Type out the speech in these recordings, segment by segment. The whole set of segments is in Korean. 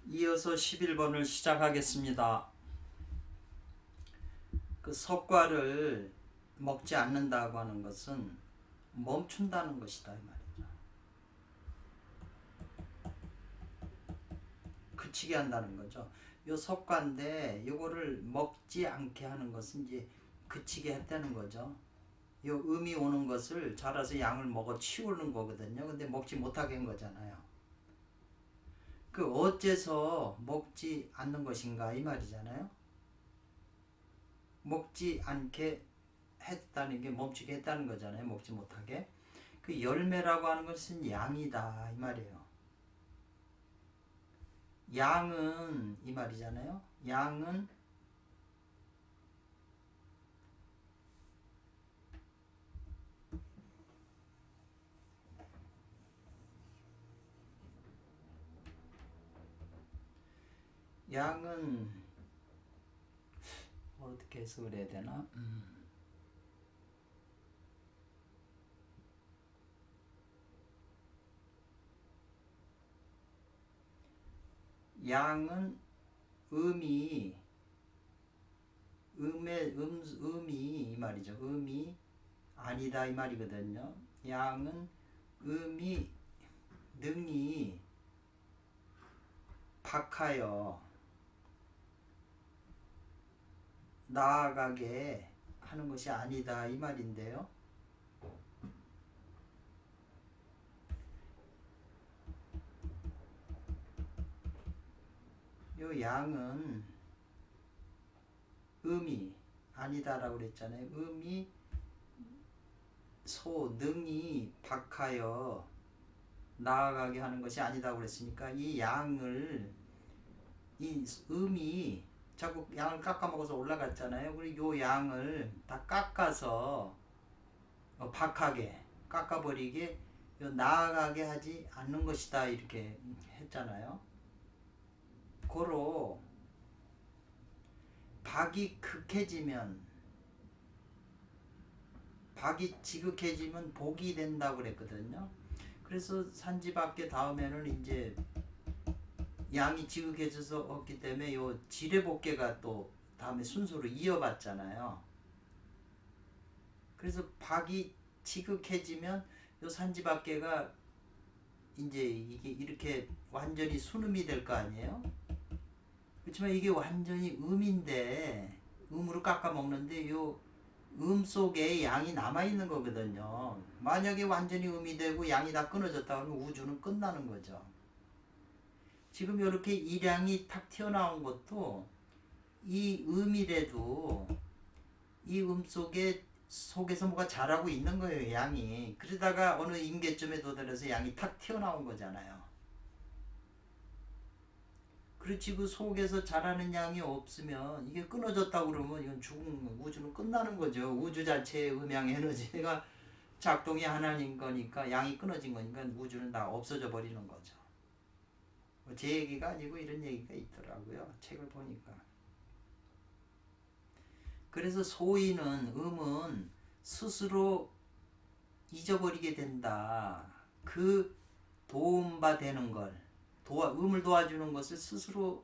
이어서 11번을 시작하겠습니다. 그 석과를 먹지 않는다고 하는 것은 멈춘다는 것이다 이 말이죠. 그치게 한다는 거죠. 요 석과인데 요거를 먹지 않게 하는 것은 이제 그치게 했다는 거죠. 요 음이 오는 것을 자라서 양을 먹어 치우는 거거든요. 근데 먹지 못하게 한 거잖아요. 그 어째서 먹지 않는 것인가 이 말이잖아요. 먹지 않게 했다는 게 멈추게 했다는 거잖아요. 먹지 못하게. 그 열매라고 하는 것은 양이다 이 말이에요. 양은 이 말이잖아요. 양은 어떻게 해석을 해야 되나? 양은 음이 이 말이죠. 음이 아니다 이 말이거든요. 양은 음이 능히 박하여 나아가게 하는 것이 아니다 이 말인데요. 요 양은 음이 아니다라고 그랬잖아요. 음이 능히 박하여 나아가게 하는 것이 아니다고 그랬으니까 이 양을 이 음이 자꾸 양을 깎아 먹어서 올라갔잖아요. 그리고 요 양을 다 깎아서 박하게 깎아버리게 나아가게 하지 않는 것이다 이렇게 했잖아요. 고로 박이 지극해지면 복이 된다고 그랬거든요. 그래서 산지 밖에 다음에는 이제 양이 지극해져서 없기 때문에 요 지뢰복개가 또 다음에 순서로 이어봤잖아요. 그래서 박이 지극해지면 요 산지밖에가 이제 이게 이렇게 완전히 순음이 될 거 아니에요? 그렇지만 이게 완전히 음인데 음으로 깎아 먹는데 요 음 속에 양이 남아 있는 거거든요. 만약에 완전히 음이 되고 양이 다 끊어졌다 그러면 우주는 끝나는 거죠. 지금 이렇게 일양이 탁 튀어나온 것도 이 음이라도 이 음 속에서 뭐가 자라고 있는 거예요, 양이. 그러다가 어느 임계점에 도달해서 양이 탁 튀어나온 거잖아요. 그렇지 그 속에서 자라는 양이 없으면 이게 끊어졌다 그러면 이건 우주는 끝나는 거죠. 우주 자체의 음양 에너지가 작동이 하나인 거니까 양이 끊어진 거니까 우주는 다 없어져 버리는 거죠. 제 얘기가 아니고 이런 얘기가 있더라고요. 책을 보니까. 그래서 소인은 음은 스스로 잊어버리게 된다. 그 도움바 되는 걸 음을 도와주는 것을 스스로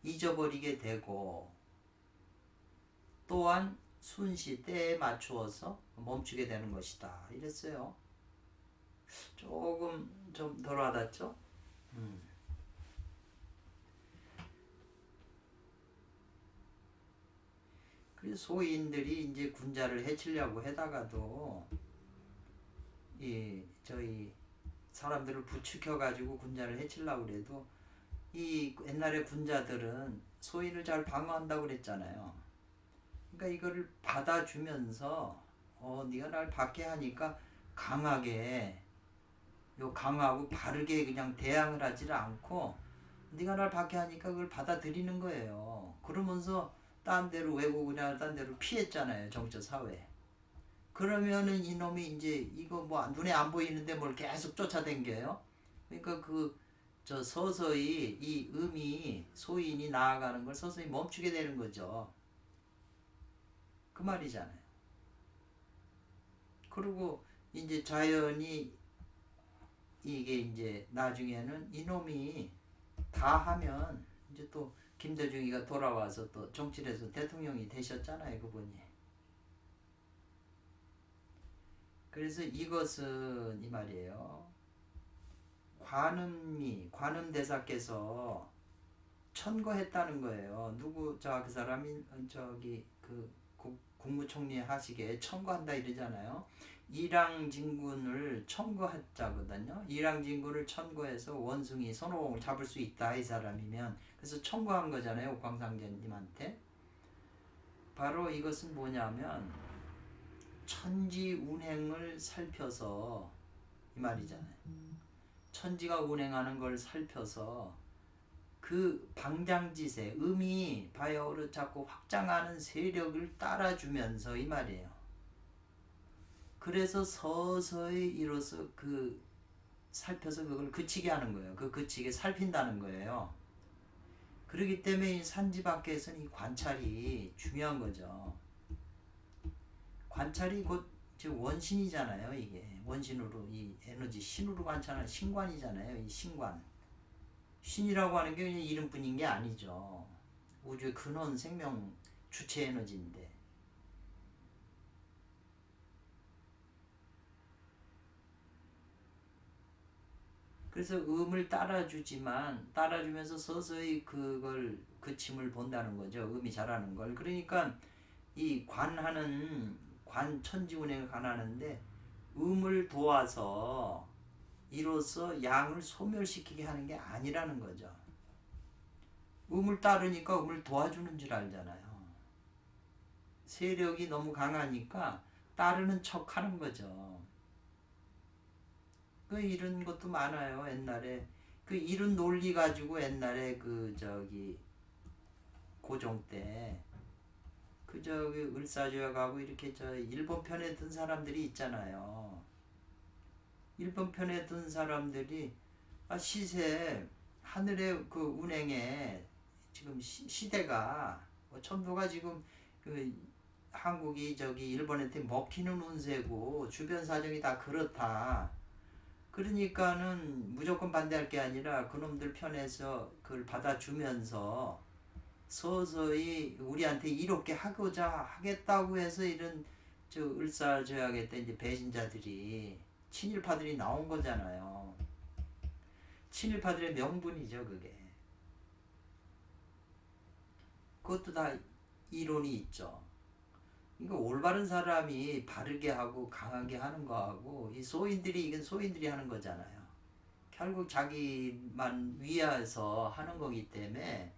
잊어버리게 되고 또한 순시 때에 맞추어서 멈추게 되는 것이다 이랬어요. 조금 좀 덜 와닿죠? 그래서 소인들이 이제 군자를 해치려고 해다가도 저희 사람들을 부추겨 가지고 군자를 해치려고 그래도 이 옛날에 군자들은 소인을 잘 방어한다고 그랬잖아요. 그러니까 이거를 받아주면서 네가 날 박해하니까 강하고 바르게 그냥 대항을 하지를 않고 네가 날 박해하니까 그걸 받아들이는 거예요. 그러면서 딴 데로 외국이나 딴 데로 피했잖아요. 정치 사회. 그러면은 이놈이 이제 이거 뭐 눈에 안 보이는데 뭘 계속 쫓아댕겨요. 그러니까 서서히 이 음이 소인이 나아가는 걸 서서히 멈추게 되는 거죠. 그 말이잖아요. 그리고 이제 자연이 이게 이제 나중에는 이놈이 다 하면 이제 또 김대중이가 돌아와서 또 정치를 해서 대통령이 되셨잖아요, 그분이. 그래서 이것은 이 말이에요. 관음대사께서 천거했다는 거예요. 누구 그 사람이 저기 그 국무총리 하시게 천거한다 이러잖아요. 이랑진군을 천거했자거든요. 이랑진군을 천거해서 원숭이 손오공을 잡을 수 있다 이 사람이면. 그래서 천거한 거잖아요, 옥황상제님한테. 바로 이것은 뭐냐면 천지 운행을 살펴서 이 말이잖아요. 천지가 운행하는 걸 살펴서 그 방장지세, 음이 바야흐로 자꾸 확장하는 세력을 따라주면서 이 말이에요. 그래서 서서히 이로써 그 살펴서 그걸 그치게 하는 거예요. 그 그치게 살핀다는 거예요. 그렇기 때문에 이 산지밖에서는 이 관찰이 중요한 거죠. 관찰이 곧 원신이잖아요. 이게 원신으로 이 에너지 신으로 관찰하는 신관이잖아요. 이 신관. 신이라고 하는 게 그냥 이름뿐인 게 아니죠. 우주의 근원 생명 주체 에너지인데. 그래서 음을 따라주면서 서서히 그걸 그침을 본다는 거죠. 음이 자라는 걸. 그러니까 이 천지운행을 관하는데 음을 도와서 이로써 양을 소멸시키게 하는 게 아니라는 거죠. 음을 따르니까 음을 도와주는 줄 알잖아요. 세력이 너무 강하니까 따르는 척 하는 거죠. 이런 것도 많아요. 옛날에 이런 논리 가지고 옛날에 고종 때 을사조약하고 이렇게 일본 편에 든 사람들이 있잖아요. 일본 편에 든 사람들이 시세 하늘의 그 운행에 지금 시대가 천도가 지금 한국이 일본한테 먹히는 운세고 주변 사정이 다 그렇다. 그러니까는 무조건 반대할 게 아니라 그놈들 편에서 그걸 받아주면서 서서히 우리한테 이롭게 하겠다고 해서 이런 을사조약에 때 이제 배신자들이 친일파들이 나온 거잖아요. 친일파들의 명분이죠, 그게. 그것도 다 이론이 있죠. 그러니까 올바른 사람이 바르게 하고 강하게 하는 거하고 이 소인들이 하는 거잖아요. 결국 자기만 위해서 하는 거기 때문에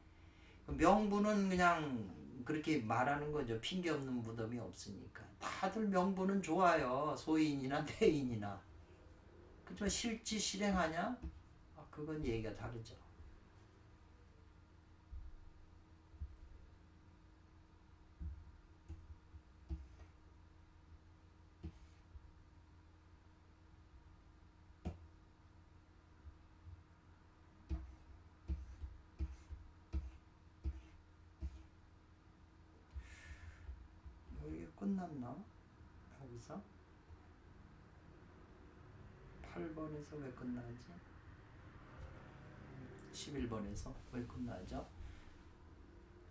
명분은 그냥 그렇게 말하는 거죠. 핑계 없는 무덤이 없으니까. 다들 명분은 좋아요. 소인이나 대인이나. 그렇지만 실지 실행하냐? 그건 얘기가 다르죠. 이게 끝났나? 여기서? 8번에서 왜 끝나지? 11번에서 왜 끝나죠?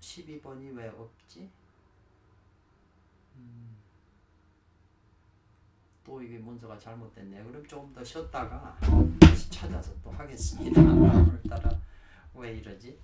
12번이 왜 없지? 또 이게 문서가 잘못됐네요. 그럼 조금 더 쉬었다가 다시 찾아서 또 하겠습니다. 오늘따라 왜 이러지?